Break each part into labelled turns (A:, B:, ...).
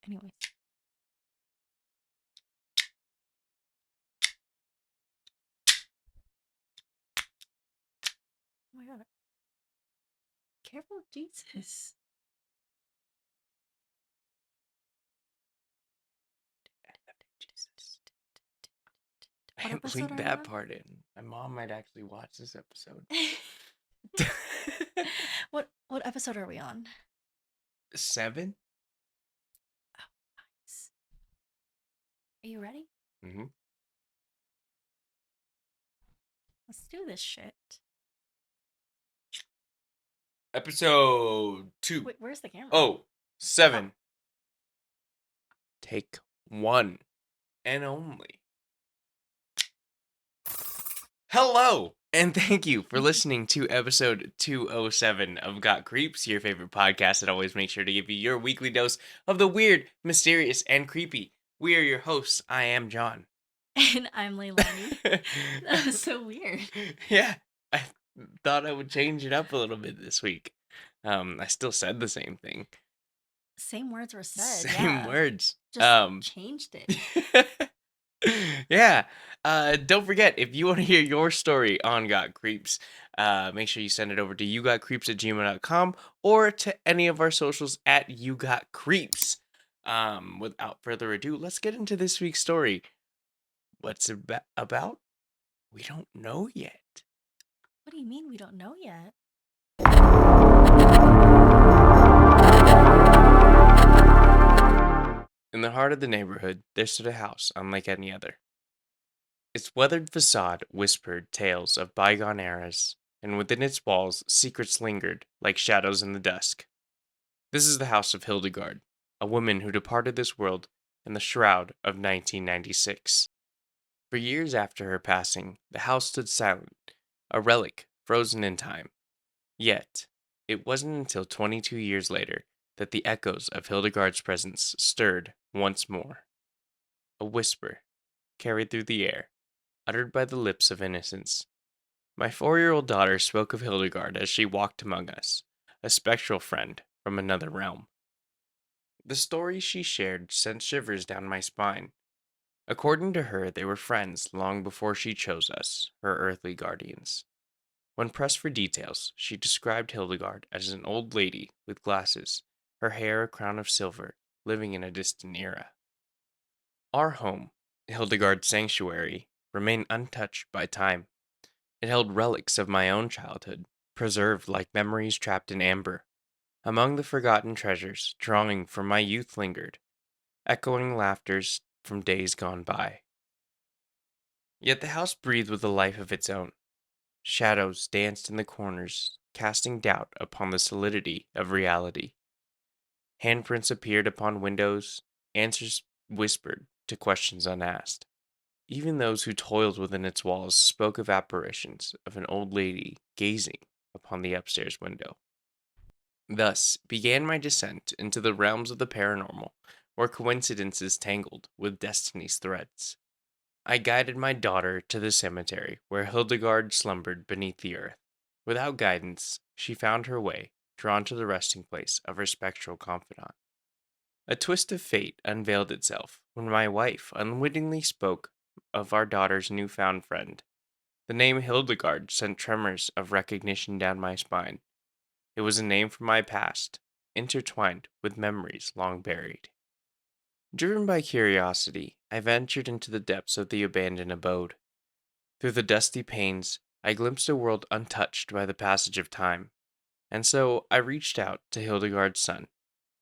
A: Anyways. Oh my god. Careful, Jesus.
B: I
A: What
B: didn't
A: episode
B: leave
A: are we
B: that
A: on?
B: part in. My mom might actually watch this episode.
A: What episode are we on?
B: 7?
A: Oh, nice. Are you ready?
B: Mm-hmm.
A: Let's do this shit.
B: Episode 2.
A: Wait, where's the camera?
B: Oh, 7.
A: Oh.
B: Take 1 and only. Hello, and thank you for listening to episode 207 of Got Creeps, your favorite podcast that always makes sure to give you your weekly dose of the weird, mysterious, and creepy. We are your hosts. I am John.
A: And I'm Leilani. That was so weird.
B: Yeah, I thought I would change it up a little bit this week. I still said the same thing.
A: Same words were said,
B: Same
A: yeah.
B: words.
A: Just changed it.
B: Yeah. Don't forget, if you want to hear your story on Got Creeps, make sure you send it over to yougotcreeps@gmail.com or to any of our socials at yougotcreeps. Without further ado, let's get into this week's story. What's it about? We don't know yet.
A: What do you mean we don't know yet?
B: In the heart of the neighborhood, there stood a house unlike any other. Its weathered facade whispered tales of bygone eras, and within its walls secrets lingered like shadows in the dusk. This is the house of Hildegarde, a woman who departed this world in the shroud of 1996. For years after her passing, the house stood silent, a relic frozen in time. Yet, it wasn't until 22 years later that the echoes of Hildegarde's presence stirred once more. A whisper carried through the air, uttered by the lips of innocence. My 4-year-old daughter spoke of Hildegarde as she walked among us, a spectral friend from another realm. The stories she shared sent shivers down my spine. According to her, they were friends long before she chose us, her earthly guardians. When pressed for details, she described Hildegarde as an old lady with glasses, her hair a crown of silver, living in a distant era. Our home, Hildegarde's sanctuary, remained untouched by time. It held relics of my own childhood, preserved like memories trapped in amber. Among the forgotten treasures, drawing from my youth lingered, echoing laughters from days gone by. Yet the house breathed with a life of its own. Shadows danced in the corners, casting doubt upon the solidity of reality. Handprints appeared upon windows, answers whispered to questions unasked. Even those who toiled within its walls spoke of apparitions of an old lady gazing upon the upstairs window. Thus began my descent into the realms of the paranormal, where coincidences tangled with destiny's threads. I guided my daughter to the cemetery where Hildegarde slumbered beneath the earth. Without guidance, she found her way, drawn to the resting place of her spectral confidant. A twist of fate unveiled itself when my wife unwittingly spoke of our daughter's newfound friend. The name Hildegarde sent tremors of recognition down my spine. It was a name from my past, intertwined with memories long buried. Driven by curiosity, I ventured into the depths of the abandoned abode. Through the dusty panes, I glimpsed a world untouched by the passage of time, and so I reached out to Hildegarde's son,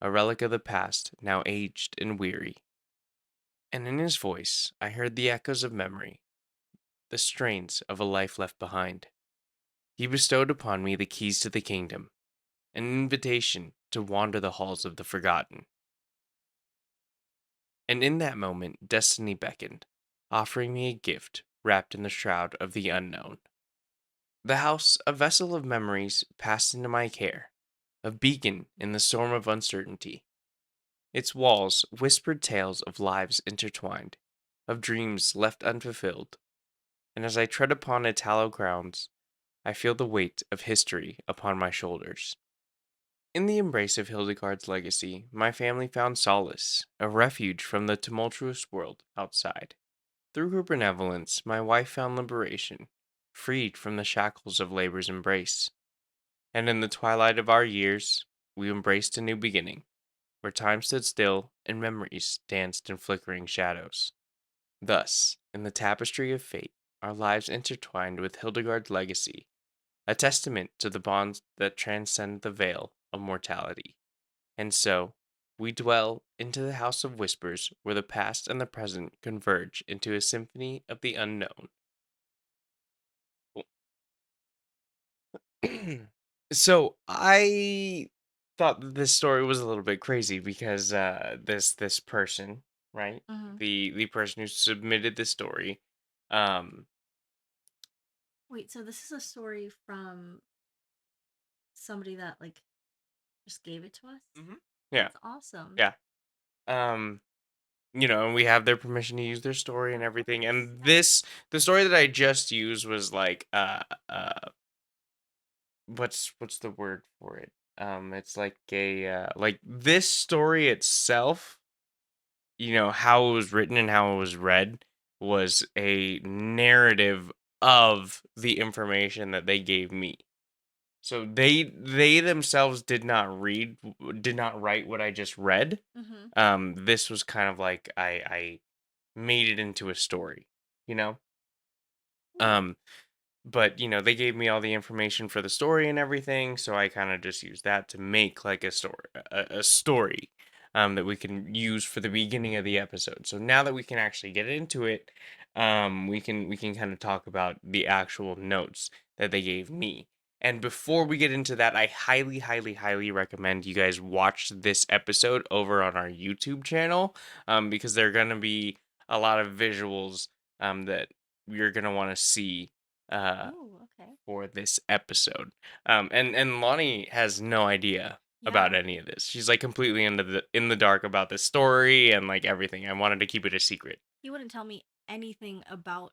B: a relic of the past now aged and weary. And in his voice, I heard the echoes of memory, the strains of a life left behind. He bestowed upon me the keys to the kingdom, an invitation to wander the halls of the forgotten. And in that moment, destiny beckoned, offering me a gift wrapped in the shroud of the unknown. The house, a vessel of memories, passed into my care, a beacon in the storm of uncertainty. Its walls whispered tales of lives intertwined, of dreams left unfulfilled, and as I tread upon its hallowed grounds, I feel the weight of history upon my shoulders. In the embrace of Hildegarde's legacy, my family found solace, a refuge from the tumultuous world outside. Through her benevolence, my wife found liberation, freed from the shackles of labor's embrace. And in the twilight of our years, we embraced a new beginning, where time stood still and memories danced in flickering shadows. Thus, in the tapestry of fate, our lives intertwined with Hildegarde's legacy, a testament to the bonds that transcend the veil of mortality. And so, we dwell into the House of Whispers, where the past and the present converge into a symphony of the unknown. So I thought that this story was a little bit crazy because this person, right?
A: Hmm.
B: The person who submitted the story, um
A: Wait, so this is a story from somebody that like just gave it to us?
B: Mhm. Yeah,
A: That's awesome.
B: yeah. Um and we have their permission to use their story and
A: Of
B: everything.
A: course.
B: And
A: Yeah.
B: the story that I just used was like what's the word for it? It's like a like this story itself, how it was written and how it was read was a narrative of the information that they gave me. So they themselves did not write what I just read.
A: Mm-hmm.
B: This was kind of like I made it into a story, you know?
A: Cool.
B: Um but they gave me all the information for the story and everything, so I kind of just used that to make like a story that we can use for the beginning of the episode. So now that we can actually get into it, we can kind of talk about the actual notes that they gave me. And before we get into that, I highly, highly, highly recommend you guys watch this episode over on our YouTube channel, because there are gonna be a lot of visuals that you're gonna want to see uh,
A: Oh, okay.
B: for this episode. And Lonnie has no idea about
A: Yeah.
B: any of this. She's like completely in the dark about this story and like everything. I wanted to keep it a secret.
A: He wouldn't tell me anything about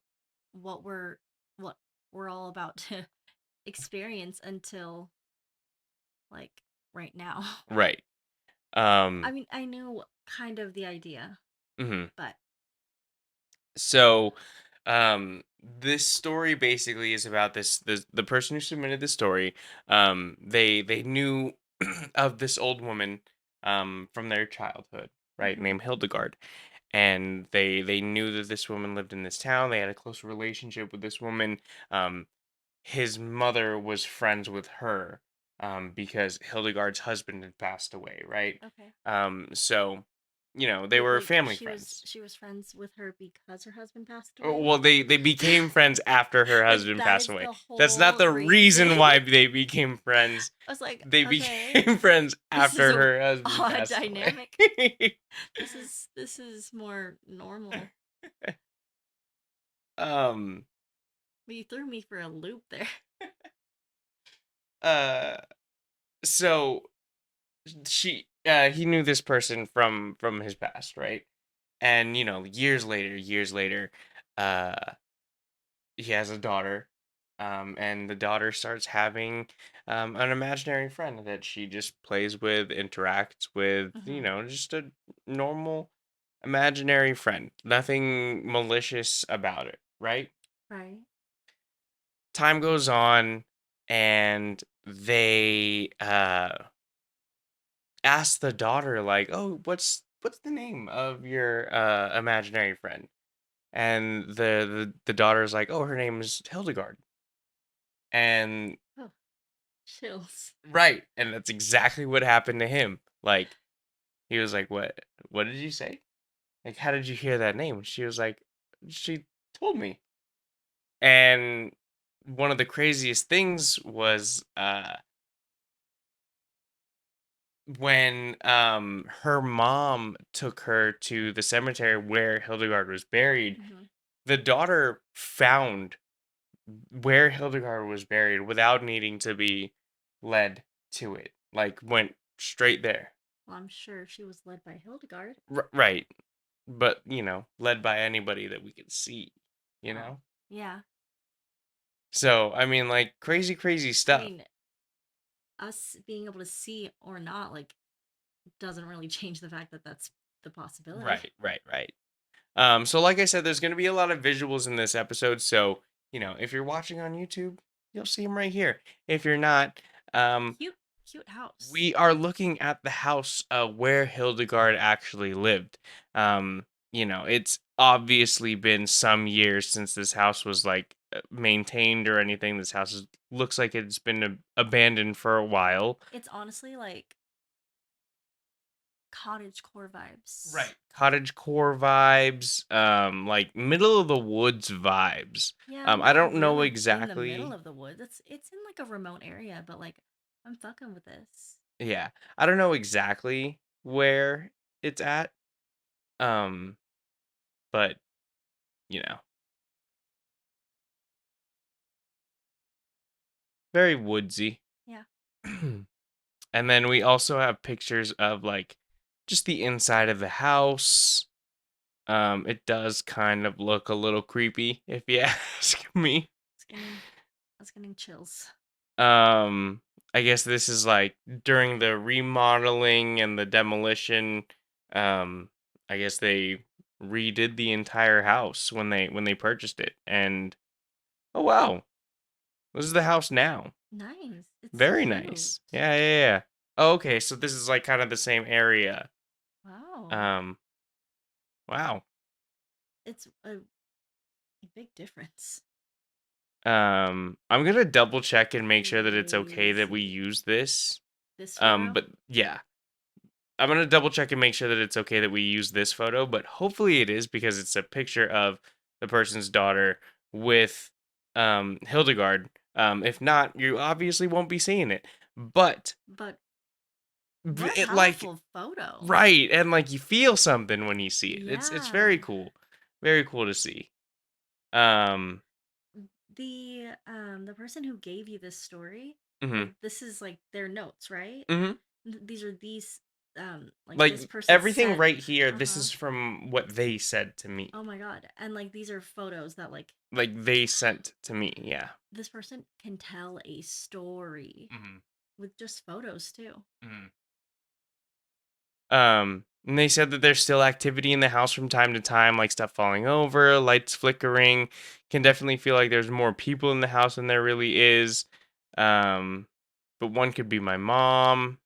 A: what what we're all about to experience until like right now.
B: Right.
A: I
B: Um
A: mean, I knew kind of the idea,
B: mhm.
A: but
B: So this story basically is about the person who submitted the story. They knew of this old woman from their childhood, right,
A: hmm
B: named Hildegarde. And they knew that this woman lived in this town. They had a close relationship with this woman. Um, his mother was friends with her, because Hildegarde's husband had passed away, right?
A: okay.
B: So they
A: Wait,
B: were
A: like
B: family friends.
A: she was friends with her because her husband passed
B: Oh,
A: away?
B: well, they became friends after her
A: Like
B: husband
A: that
B: passed
A: is
B: away.
A: the
B: That's not
A: whole
B: the
A: reason.
B: reason why they became friends.
A: I was like,
B: They
A: okay,
B: became friends
A: this is
B: after
A: a
B: her husband
A: odd
B: passed
A: dynamic.
B: away.
A: This is more normal.
B: um
A: But you threw me for a loop there.
B: uh so he knew this person from his past, right? And years later, uh he has a daughter, and the daughter starts having an imaginary friend that she just plays with, interacts with,
A: hmm
B: just a normal imaginary friend, nothing malicious about it, right?
A: Right.
B: Time goes on, and they ask the daughter like, "Oh, what's the name of your imaginary friend?" And the daughter's like, "Oh, her name is Hildegarde." And
A: Oh, chills.
B: right, and that's exactly what happened to him. Like he was like, What did you say? Like, how did you hear that name?" She was like, "She told me." And one of the craziest things was when her mom took her to the cemetery where Hildegarde was buried.
A: hmm
B: The daughter found where Hildegarde was buried without needing to be led to it. Like went straight there.
A: Well, I'm sure she was led by Hildegarde.
B: Right. But, led by anybody that we could see, you
A: Oh,
B: know?
A: yeah.
B: So, I mean, like crazy, crazy
A: I
B: stuff.
A: mean, us being able to see or not, like, doesn't really change the fact that that's the possibility.
B: Right, right, right. So like I said, there's going to be a lot of visuals in this episode. So, if you're watching on YouTube, you'll see them right here. If you're not, um,
A: Cute, cute house.
B: we are looking at the house where Hildegarde actually lived. It's obviously been some years since this house was like maintained or anything. This house looks like it's been abandoned for a while.
A: It's honestly like cottage core vibes.
B: Right. Cottage core vibes, like middle of the woods vibes.
A: Yeah,
B: I
A: not
B: don't know
A: really in the middle
B: exactly.
A: of the woods. It's in like a remote area, but like I'm fucking with this.
B: Yeah, I don't know exactly where it's at. Um, but you know, very woodsy.
A: Yeah.
B: And then we also have pictures of like just the inside of the house. It does kind of look a little creepy if you ask me.
A: It's getting I was getting chills.
B: Um, I guess this is like during the remodeling and the demolition. Um, I guess they redid the entire house when they purchased it. And oh wow, this is the house now.
A: Nice. It's
B: Very
A: cute.
B: nice. Yeah, yeah, yeah. Oh, okay, so this is like kind of the same area.
A: Wow.
B: Um, wow.
A: It's a big difference.
B: I'm gonna double check and make sure that it's okay that we
A: Crazy.
B: use this.
A: This photo?
B: But yeah, I'm gonna double check and make sure that it's okay that we use this photo, but hopefully it is because it's a picture of the person's daughter with Hildegarde. If not, you obviously won't be seeing it. But
A: But what a
B: it like
A: powerful photo.
B: right, and like you feel something when you see it. It's very
A: Yeah.
B: cool. Very cool to see. Um
A: The person who gave you this story, like
B: mhm.
A: this is like their notes, right?
B: Mhm.
A: These are these like
B: Like
A: this person
B: everything
A: said,
B: right here, this
A: uh-huh.
B: is from what they said to me.
A: Oh my god. And like these are photos that like
B: Like they sent to me, yeah.
A: this person can tell a story
B: Mhm.
A: with just photos too.
B: Mhm. And they said that there's still activity in the house from time to time, like stuff falling over, lights flickering. Can definitely feel like there's more people in the house than there really is. Um, but one could be my mom.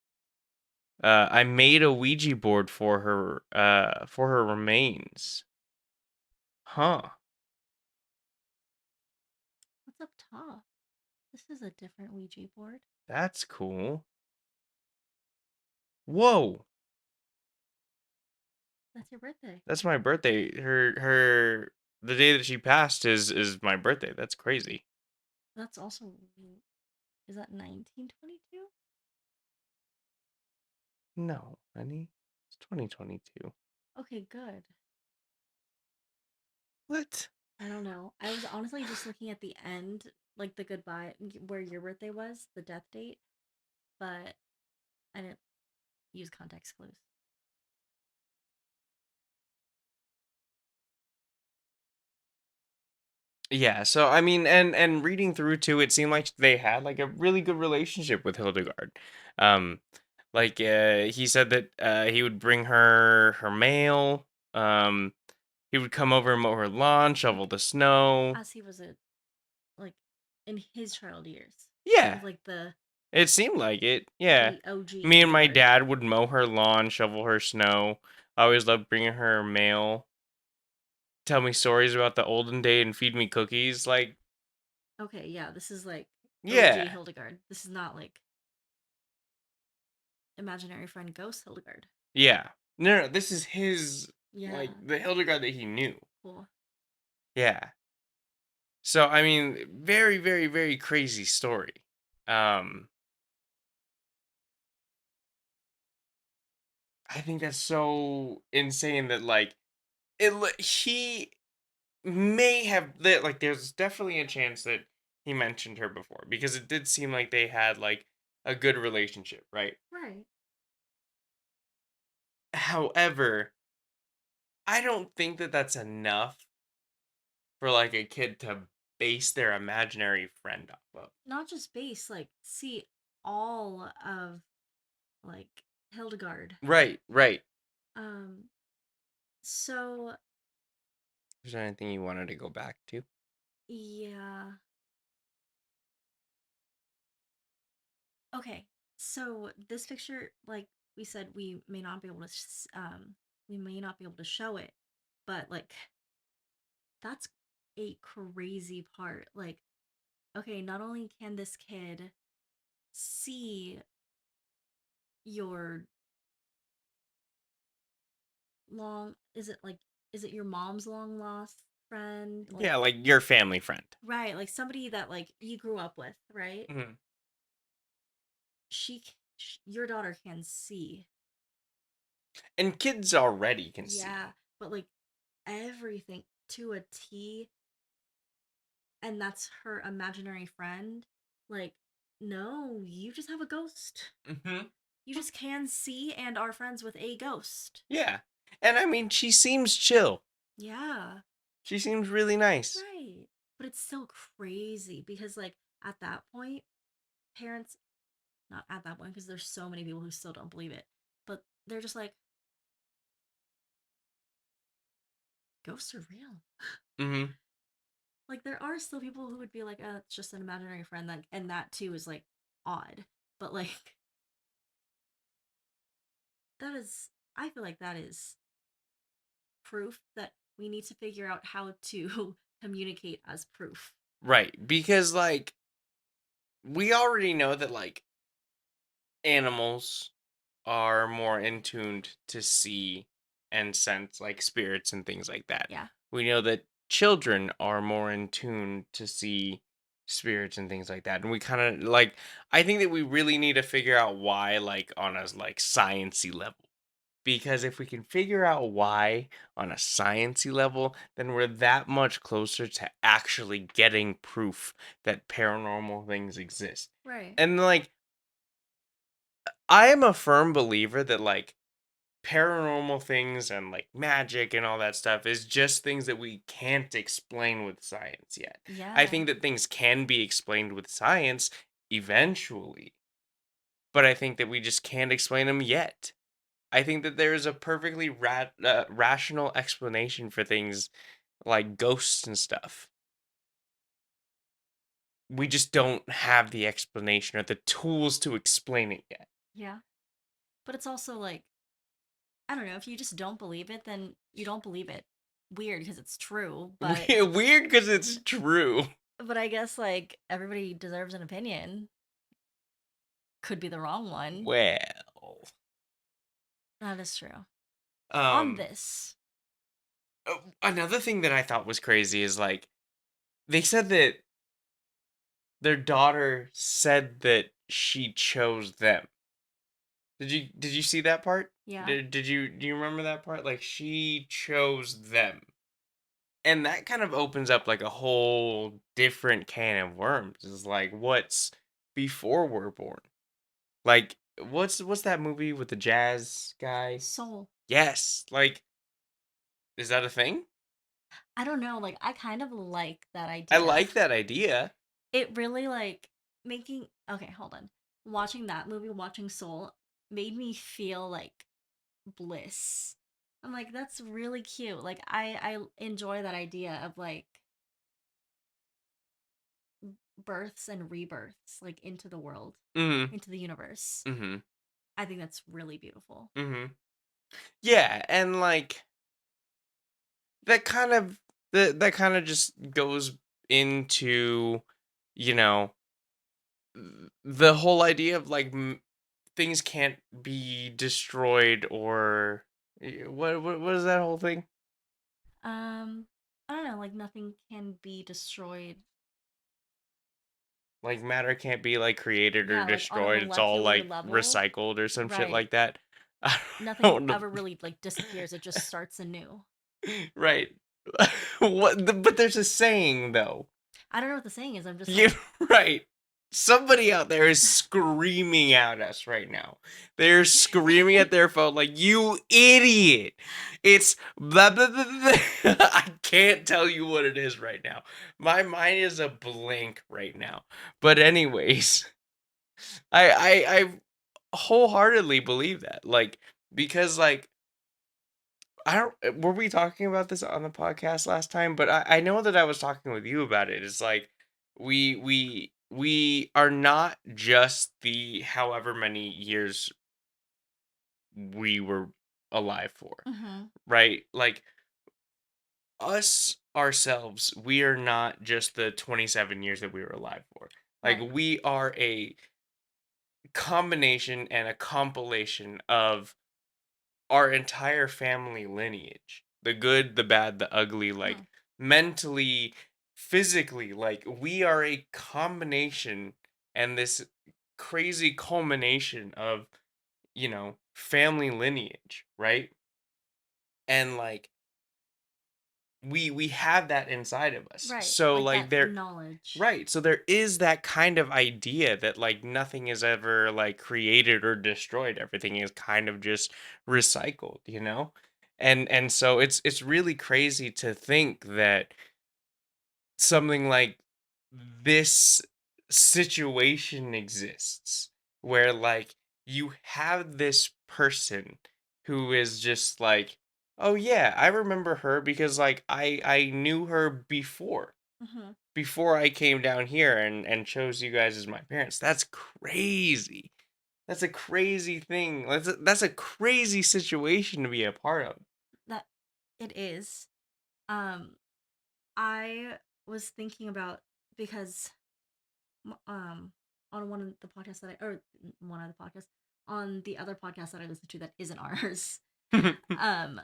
B: I made a Ouija board for her remains. Huh.
A: What's up top? This is a different Ouija board.
B: That's cool. Whoa.
A: That's your birthday.
B: That's my birthday. The day that she passed is my birthday. That's crazy.
A: That's also is that 1922?
B: No, honey. It's 2022.
A: Okay, good.
B: What?
A: I don't know. I was honestly just looking at the end, like the goodbye, where your birthday was, the death date, but I didn't use context clues.
B: Yeah, so I mean, and reading through too, it seemed like they had like a really good relationship with Hildegarde. Um, he said that he would bring her mail. Um, he would come over and mow her lawn,
A: Like
B: shovel the snow.
A: as he was a like in his child years,
B: Yeah,
A: of like
B: it seemed like it. Yeah,
A: the OG
B: me and my
A: Hildegard.
B: dad would mow her lawn, shovel her snow. I always loved bringing her mail. Tell me stories about the olden day and feed me cookies. Like,
A: Okay, yeah, this is like OG
B: yeah,
A: Hildegard. This is not like imaginary friend ghost Hildegard.
B: yeah. No, this is his, like,
A: Yeah,
B: the Hildegard that he knew.
A: cool.
B: Yeah. So, I mean, very, very, very crazy story. Um, I think that's so insane that, like, he may have, like, there's definitely a chance that he mentioned her before because it did seem like they had, like, a good relationship, right?
A: Right.
B: However, I don't think that that's enough for like a kid to base their imaginary friend off of.
A: Not just base, like see all of like Hildegarde.
B: Right, right.
A: Um, so
B: Is there anything you wanted to go back to?
A: yeah. Okay. So this picture, like we said, we may not be able to show it, but like that's a crazy part. Like, okay, not only can this kid see your long, is it your mom's long lost friend? Like,
B: Yeah, like your family friend.
A: right, like somebody that like you grew up with, right?
B: Hmm.
A: Your daughter can see.
B: And kids already can see.
A: Yeah, but like everything to a T, and that's her imaginary friend. Like, no, you just have a ghost.
B: Hmm.
A: You just can see and are friends with a ghost.
B: Yeah. And I mean, she seems chill.
A: Yeah,
B: She seems really nice.
A: right. But it's still crazy because, like, at that point, parents, not at that point, because there's so many people who still don't believe it, but they're just like, ghosts are real.
B: Hmm.
A: Like, there are still people who would be like, it's just an imaginary friend. That, and that too is like odd. But, like, that is, I feel like that is proof that we need to figure out how to communicate as proof.
B: Right. Because, like, we already know that, like, animals are more in tuned to see and sense like spirits and things like that.
A: Yeah.
B: We know that children are more in tune to see spirits and things like that. And we kind of like I think that we really need to figure out why like on a like sciency level. Because if we can figure out why on a sciency level, then we're that much closer to actually getting proof that paranormal things exist.
A: Right.
B: And like I am a firm believer that like paranormal things and like magic and all that stuff is just things that we can't explain with science yet. I
A: Yeah.
B: think that things can be explained with science eventually, but I think that we just can't explain them yet. I think that there is a perfectly rational explanation for things like ghosts and stuff. We just don't have the explanation or the tools to explain it yet.
A: Yeah. But it's also like, I don't know, if you just don't believe it, then you don't believe it. Weird because it's true, but
B: Weird because it's true.
A: I guess like everybody deserves an opinion. Could be the wrong one.
B: Well,
A: That is true. On
B: um,
A: this.
B: another thing that I thought was crazy is like they said that their daughter said that she chose them. Did you see that part?
A: Yeah.
B: Do you remember that part? Like she chose them. And that kind of opens up like a whole different can of worms. Is like what's before we're born? Like what's that movie with the jazz guy?
A: Soul.
B: Yes. Like is that a thing?
A: I don't know, like I kind of like that
B: I
A: idea.
B: like that idea.
A: It really like making okay, hold on. Watching that movie, watching Soul, made me feel like bliss. I'm like, that's really cute. Like I enjoy that idea of like births and rebirths, like into the world,
B: Mhm.
A: into the universe.
B: Mhm.
A: I think that's really beautiful.
B: Mhm. Yeah, and like that kind of that kind of just goes into you know the whole idea of like things can't be destroyed or what is that whole thing?
A: Um, I don't know, like nothing can be destroyed.
B: Like matter can't be like created or
A: Yeah, like on a
B: destroyed. It's all
A: molecular
B: like
A: level,
B: recycled or some shit
A: right.
B: like that. I
A: Nothing
B: don't know.
A: ever really like disappears. It just starts anew.
B: Right. But there's a saying though.
A: I don't know what the saying is. I'm just
B: Yeah,
A: like,
B: right. Somebody out there is screaming at us right now. They're screaming at their phone like, "You idiot!" It's blah blah blah. Blah. I can't tell you what it is right now. My mind is a blank right now. But anyways, I wholeheartedly believe that. Like, because like I don't were we talking about this on the podcast last time? But I know that I was talking with you about it. It's like we are not just the however many years we were alive for,
A: Mhm.
B: right? Like us ourselves, we are not just the 27 years that we were alive for. Like
A: Right.
B: we are a combination and a compilation of our entire family lineage. The good, the bad, the ugly, like
A: Hmm.
B: mentally, physically, like we are a combination and this crazy culmination of, family lineage, right? And like we have that inside of us.
A: Right.
B: So
A: Like
B: like
A: that
B: there
A: knowledge.
B: right, so there is that kind of idea that like nothing is ever like created or destroyed. Everything is kind of just recycled, you know? And so it's really crazy to think that something like this situation exists where like you have this person who is just like, oh yeah, I remember her because like I knew her
A: Mhm.
B: before I came down here and chose you guys as my parents. That's crazy. That's a crazy thing. That's a crazy situation to be a part of.
A: That it is. Um I was thinking about because on one of the podcasts that I or one of the podcasts on the other podcast that I listen to that isn't ours, um,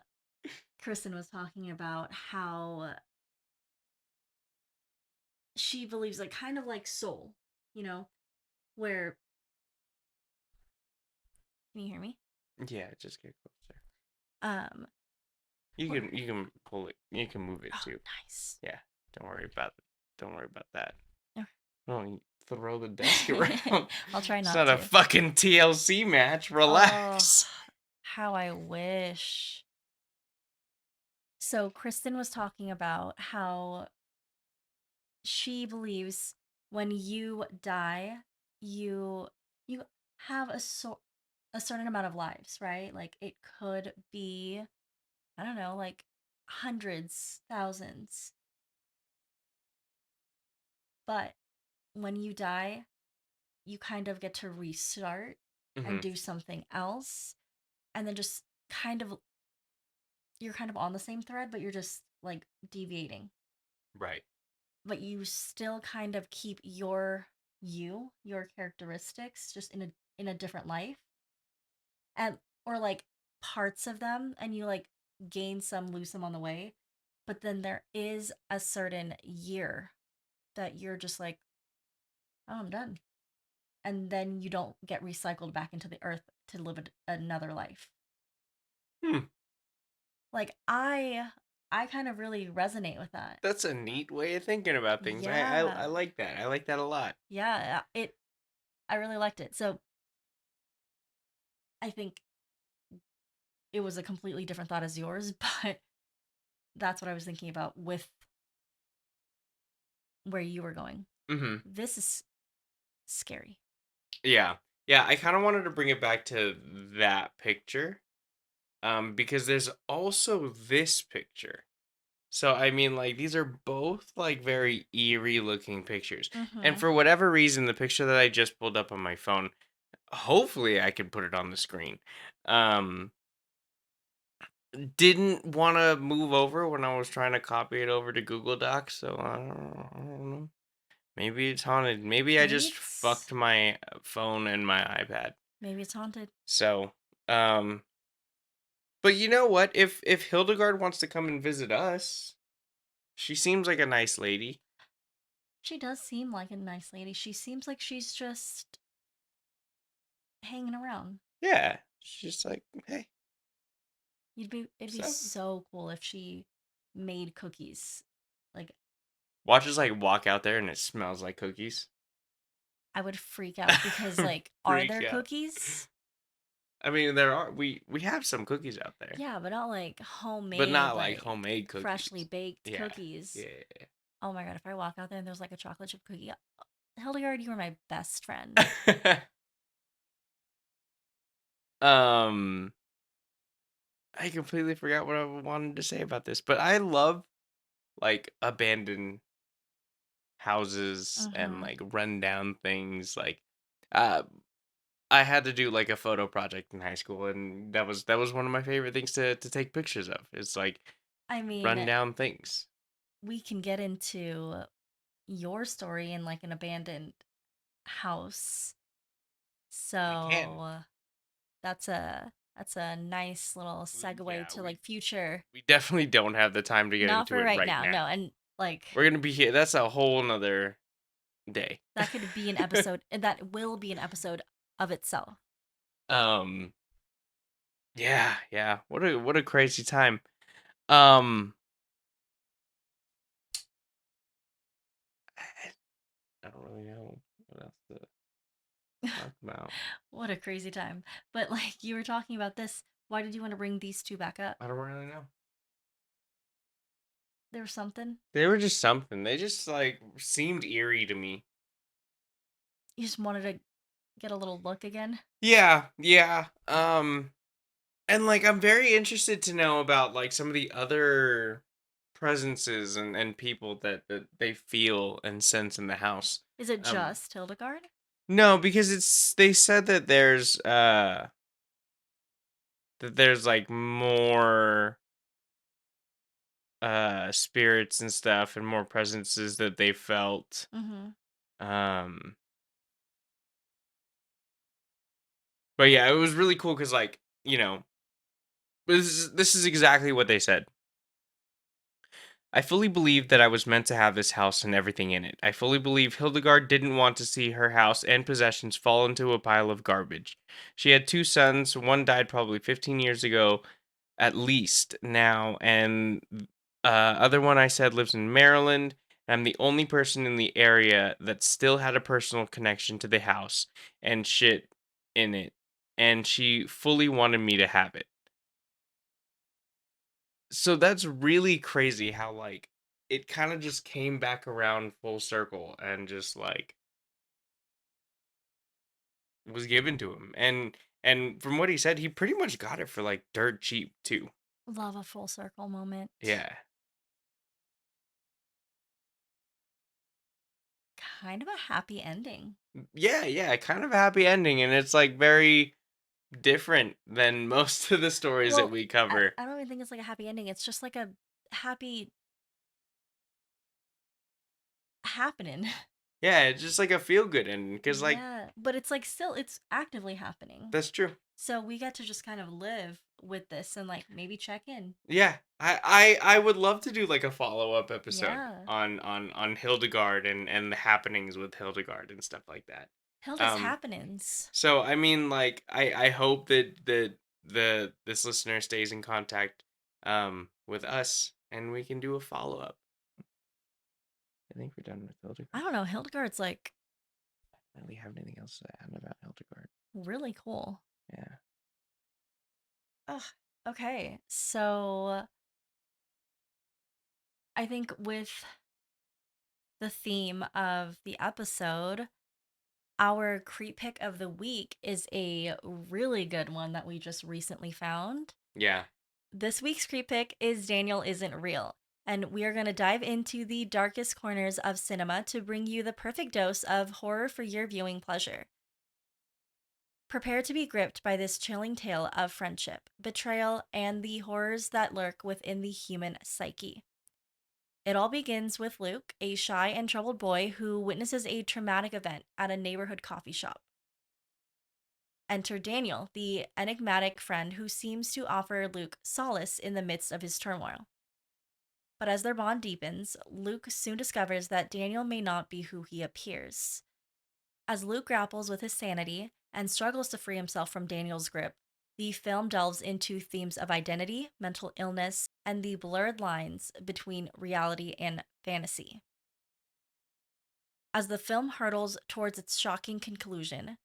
A: Kristen was talking about how she believes like kind of like soul, you know, where can you hear me?
B: Yeah, just get closer.
A: Um,
B: You can pull it. You can move it
A: oh,
B: too.
A: nice.
B: Yeah. Don't worry about it. Don't worry about that.
A: Okay.
B: Don't throw the desk around.
A: I'll try
B: It's
A: not
B: not a
A: to.
B: fucking TLC match.
A: Oh,
B: Relax.
A: how I wish. So Kristen was talking about how she believes when you die, you have a certain amount of lives, right? Like it could be, I don't know, like hundreds, thousands. But when you die, you kind of get to restart and
B: Hmm.
A: do something else. And then just kind of, you're kind of on the same thread, but you're just like deviating.
B: Right.
A: But you still kind of keep your characteristics, just in a different life. And or like parts of them, and you like gain some, lose some on the way. But then there is a certain year that you're just like, oh, I'm done. And then you don't get recycled back into the earth to live another life.
B: Hmm.
A: Like I kind of really resonate with that.
B: That's a neat way of thinking about things. I
A: Yeah.
B: like that. I like that a lot.
A: Yeah, it I really liked it. So I think it was a completely different thought as yours, but that's what I was thinking about with where you were going.
B: Hmm.
A: This is scary.
B: Yeah. Yeah, I kind of wanted to bring it back to that picture. Because there's also this picture. So I mean, like these are both like very eerie looking pictures. And
A: Mhm.
B: for whatever reason, the picture that I just pulled up on my phone, hopefully I can put it on the screen. Um, didn't want to move over when I was trying to copy it over to Google Docs. So I don't know. Maybe it's haunted. Maybe I
A: Maybe
B: just
A: it's
B: fucked my phone and my iPad.
A: maybe it's haunted.
B: So, but you know what? If Hildegarde wants to come and visit us, she seems like a nice lady.
A: She does seem like a nice lady. She seems like she's just hanging around.
B: Yeah. She's just like, hey,
A: It'd be
B: so
A: so cool if she made cookies. Like
B: watch us like walk out there and it smells like cookies.
A: I would freak out because like are
B: Freak
A: there
B: out.
A: cookies?
B: I mean, there are we have some cookies out there,
A: Yeah, but not like
B: but
A: homemade,
B: not like
A: like
B: homemade
A: freshly
B: cookies.
A: baked
B: Yeah,
A: cookies.
B: yeah.
A: Oh my god, if I walk out there and there's like a chocolate chip cookie, Hildegarde, you are my best friend.
B: um, I completely forgot what I wanted to say about this, but I love like abandoned houses and
A: Mm-hmm.
B: like rundown things. Like, uh, I had to do like a photo project in high school, and that was one of my favorite things to take pictures of. It's like
A: I mean,
B: rundown things.
A: we can get into your story in like an abandoned house.
B: We can.
A: So that's a nice little segue
B: Yeah,
A: to
B: we
A: like future.
B: we definitely don't have the time to get
A: Not
B: into
A: for
B: it
A: right
B: right
A: now,
B: now.
A: no, and like
B: We're gonna be here. That's a whole nother day.
A: that could be an episode, and that will be an episode of itself.
B: um. Yeah. Yeah. What a crazy time. Um. I don't really know what else to talk about.
A: What a crazy time. But like you were talking about this, why did you want to bring these two back up?
B: I don't really know.
A: There was something.
B: They were just something. They just like seemed eerie to me.
A: You just wanted to get a little look again.
B: Yeah. Yeah. And like I'm very interested to know about like some of the other presences and people that they feel and sense in the house.
A: Is it
B: Um
A: just Hildegarde?
B: no, because it's they said that there's like more spirits and stuff and more presences that they felt.
A: Mm-hmm.
B: Um but yeah, it was really cool cuz like, this is exactly what they said. I fully believe that I was meant to have this house and everything in it. I fully believe Hildegarde didn't want to see her house and possessions fall into a pile of garbage. She had two sons, one died probably 15 years ago, at least now, and other one I said lives in Maryland. I'm the only person in the area that still had a personal connection to the house and shit in it, and she fully wanted me to have it. So that's really crazy how like it kind of just came back around full circle and just like was given to him. And from what he said, he pretty much got it for like dirt cheap too.
A: Love a full circle moment.
B: Yeah.
A: Kind of a happy ending.
B: Yeah, yeah, kind of a happy ending, and it's like very different than most of the stories that
A: Well,
B: we
A: I,
B: cover.
A: I don't even think it's like a happy ending. It's just like a happy happening.
B: Yeah, it's just like a feel good ending because like
A: Yeah, but it's like still it's actively happening.
B: that's true.
A: So we get to just kind of live with this and like maybe check in.
B: Yeah, I would love to do like a follow up episode
A: Yeah.
B: on Hildegarde and the happenings with Hildegarde and stuff like that.
A: Hilda's
B: Um,
A: happenings.
B: so I mean, like I hope that this listener stays in contact with us and we can do a follow up. I think we're done with
A: I
B: Hildegarde.
A: don't know, Hildegarde's like
B: I don't really have anything else to add about Hildegarde.
A: really cool.
B: Yeah.
A: Ugh. Okay. So I think with the theme of the episode, our creep pick of the week is a really good one that we just recently found.
B: Yeah.
A: This week's creep pick is Daniel Isn't Real, and we are going to dive into the darkest corners of cinema to bring you the perfect dose of horror for your viewing pleasure. Prepare to be gripped by this chilling tale of friendship, betrayal, and the horrors that lurk within the human psyche. It all begins with Luke, a shy and troubled boy who witnesses a traumatic event at a neighborhood coffee shop. Enter Daniel, the enigmatic friend who seems to offer Luke solace in the midst of his turmoil. But as their bond deepens, Luke soon discovers that Daniel may not be who he appears. As Luke grapples with his sanity and struggles to free himself from Daniel's grip, the film delves into themes of identity, mental illness, and the blurred lines between reality and fantasy. As the film hurtles towards its shocking conclusion,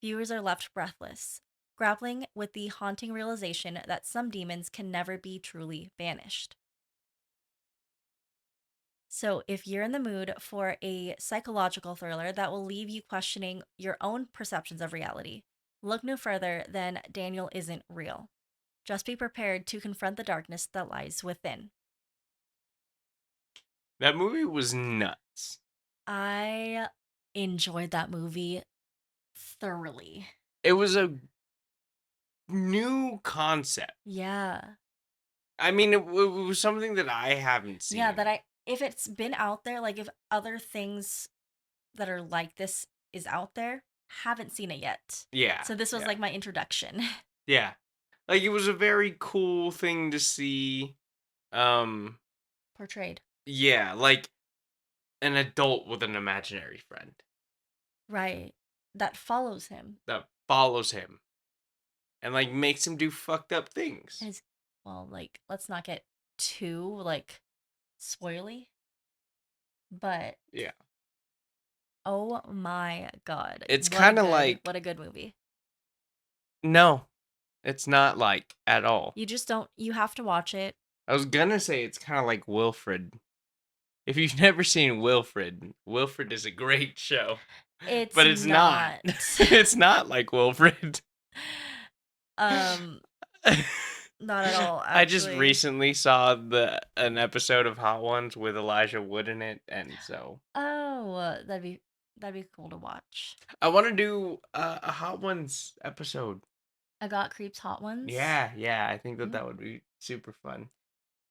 A: viewers are left breathless, grappling with the haunting realization that some demons can never be truly banished. So, if you're in the mood for a psychological thriller that will leave you questioning your own perceptions of reality, look no further than Daniel Isn't Real. Just be prepared to confront the darkness that lies within.
B: That movie was nuts.
A: I enjoyed that movie thoroughly.
B: It was a new concept.
A: Yeah.
B: I mean, it was something that I haven't
A: Yeah,
B: seen.
A: that I if it's been out there, like if other things that are like this is out there, haven't seen it yet.
B: Yeah,
A: So this was
B: yeah,
A: like my introduction.
B: yeah. Like it was a very cool thing to see. Um,
A: Portrayed.
B: yeah, like an adult with an imaginary friend
A: Right. That follows him.
B: that follows him and like makes him do fucked up things.
A: As well, like let's not get too like spoily, but
B: Yeah.
A: oh my god.
B: It's kind of like
A: What a good movie.
B: no, it's not like at all.
A: You just don't you have to watch it.
B: I was gonna say it's kind of like Wilfred. If you've never seen Wilfred, Wilfred is a great show,
A: It's
B: but it's not.
A: not.
B: It's not like Wilfred.
A: um Not at all,
B: I just
A: actually.
B: recently saw the an episode of Hot Ones with Elijah Wood in it, and so
A: Oh, that'd be cool to watch.
B: I want to do a Hot Ones episode.
A: I got Creeps Hot Ones.
B: Yeah, yeah, I think that
A: Mm.
B: that would be super fun.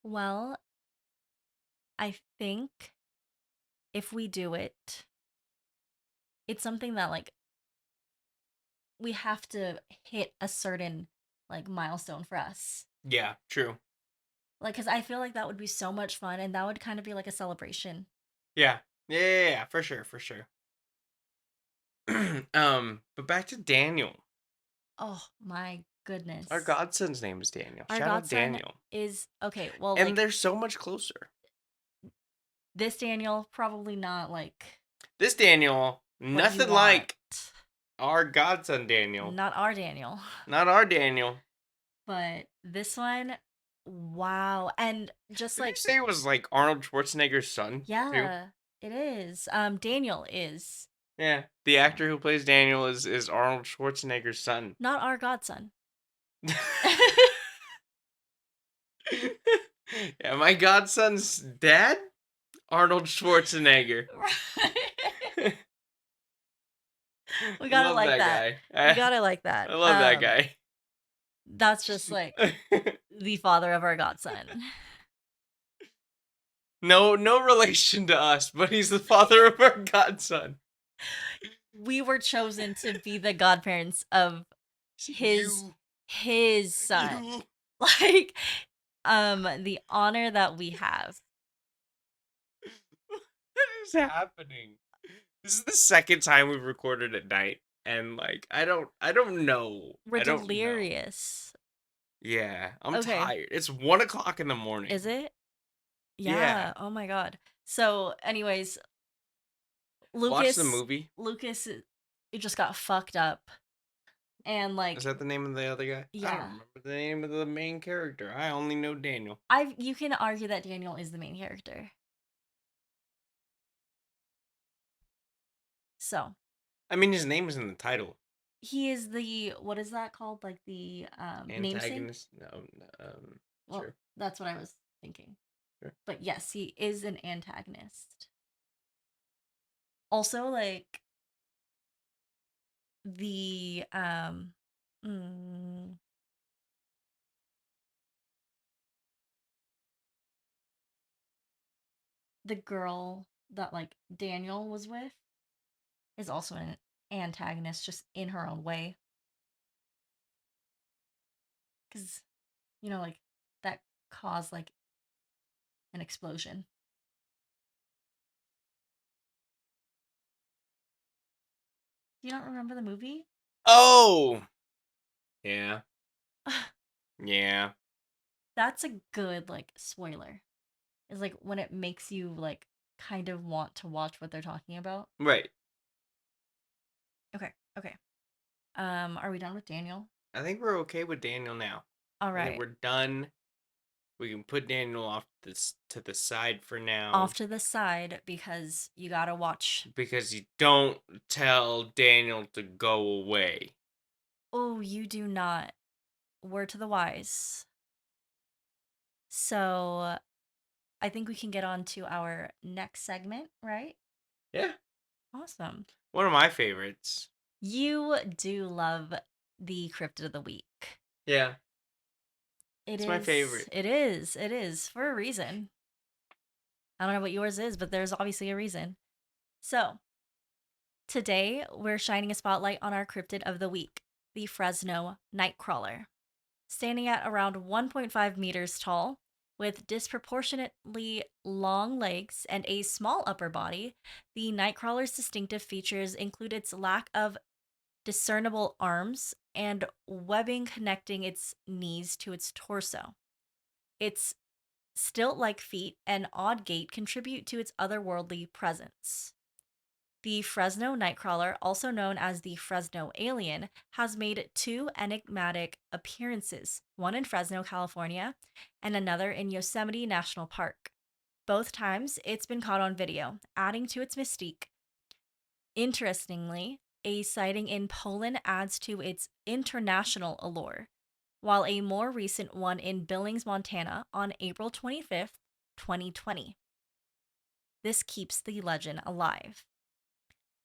A: Well, I think if we do it, it's something that like we have to hit a certain like milestone for us.
B: Yeah, true.
A: Like, cause I feel like that would be so much fun, and that would kind of be like a celebration.
B: Yeah, yeah, yeah, yeah, for sure, for sure. But back to Daniel.
A: Oh my
B: Our
A: goodness.
B: godson's name is Daniel.
A: Our
B: Shout out
A: godson
B: Daniel.
A: is okay. Well,
B: And
A: like
B: they're so much closer.
A: this Daniel, probably not like
B: This Daniel,
A: what you
B: nothing
A: want.
B: like our godson Daniel.
A: Not our Daniel.
B: Not our Daniel.
A: But this one, wow. And just
B: Did you
A: like,
B: say it was like Arnold Schwarzenegger's son too?
A: yeah, it is. Daniel is
B: Yeah, the
A: uh,
B: actor who plays Daniel is Arnold Schwarzenegger's son.
A: not our godson.
B: Yeah, my godson's dad, Arnold Schwarzenegger.
A: We gotta
B: Love
A: like
B: that
A: that.
B: guy.
A: We gotta like that.
B: I love that guy.
A: That's just like the father of our godson.
B: No relation to us, but he's the father of our godson.
A: We were chosen to be the godparents of his
B: You,
A: his son.
B: you.
A: Like, the honor that we have.
B: What is happening? This is the second time we've recorded at night, and like I don't know.
A: We're
B: I don't know.
A: delirious.
B: Yeah, I'm
A: Okay.
B: tired. It's 1 o'clock in the morning.
A: Is it?
B: Yeah.
A: Yeah. Oh my god. So, anyways,
B: Watch the
A: Lucas
B: movie.
A: Lucas it just got fucked up. And
B: Is
A: like,
B: that the name of the other guy? I don't
A: yeah.
B: remember the name of the main character. I only know Daniel.
A: I you can argue that Daniel is the main character. So,
B: I mean, his name is in the title.
A: he is the what is that called? Like the namesake?
B: Antagonist? No,
A: Well,
B: sure,
A: that's what I was thinking.
B: sure.
A: But yes, he is an antagonist. Also, like the mm, the girl that like Daniel was with is also an antagonist just in her own way. Cuz like that caused like an explosion. Do you not remember the movie?
B: Oh, yeah, yeah.
A: That's a good like spoiler. Is like when it makes you like kind of want to watch what they're talking about.
B: Right.
A: Okay. Okay. Are we done with Daniel?
B: I think we're okay with Daniel now.
A: All
B: I think
A: right.
B: we're done. We can put Daniel off this to the side for now.
A: Off to the side because you gotta watch.
B: Because you don't tell Daniel to go away.
A: Oh, you do not. Word to the wise. So I think we can get on to our next segment, right?
B: Yeah.
A: Awesome.
B: One of my favorites.
A: You do love the cryptid of the week.
B: Yeah.
A: It
B: It's
A: is.
B: my favorite.
A: It is. It is for a reason. I don't know what yours is, but there's obviously a reason. So, today we're shining a spotlight on our cryptid of the week, the Fresno Nightcrawler. Standing at around 1.5 meters tall, with disproportionately long legs and a small upper body, the Nightcrawler's distinctive features include its lack of discernible arms and webbing connecting its knees to its torso. Its stilt like feet and odd gait contribute to its otherworldly presence. The Fresno Nightcrawler, also known as the Fresno Alien, has made two enigmatic appearances, one in Fresno, California, and another in Yosemite National Park. Both times, it's been caught on video, adding to its mystique. Interestingly, a sighting in Poland adds to its international allure, while a more recent one in Billings, Montana on April 25th, 2020. This keeps the legend alive.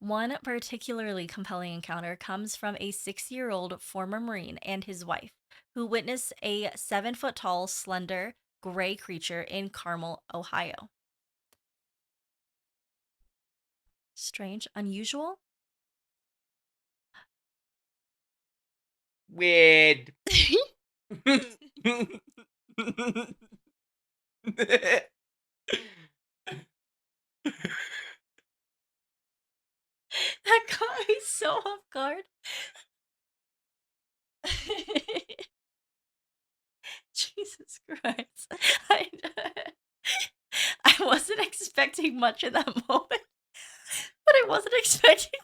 A: One particularly compelling encounter comes from a 6-year-old former Marine and his wife, who witnessed a 7-foot tall, slender, gray creature in Carmel, Ohio. Strange, unusual?
B: Weird.
A: That caught me so off guard. Jesus Christ. I wasn't expecting much in that moment, but I wasn't expecting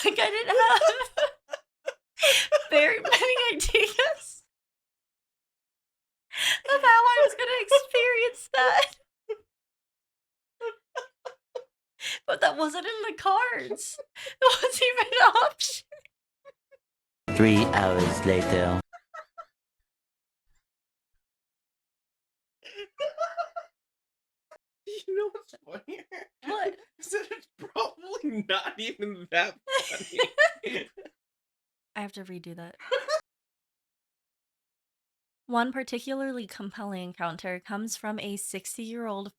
A: like I didn't have very many ideas of how I was going to experience that. But that wasn't in the cards. It wasn't even an option.
C: 3 hours later.
B: You know what's funnier?
A: What?
B: Is that it's probably not even that funny.
A: I have to redo that. One particularly compelling encounter comes from a 60-year-old.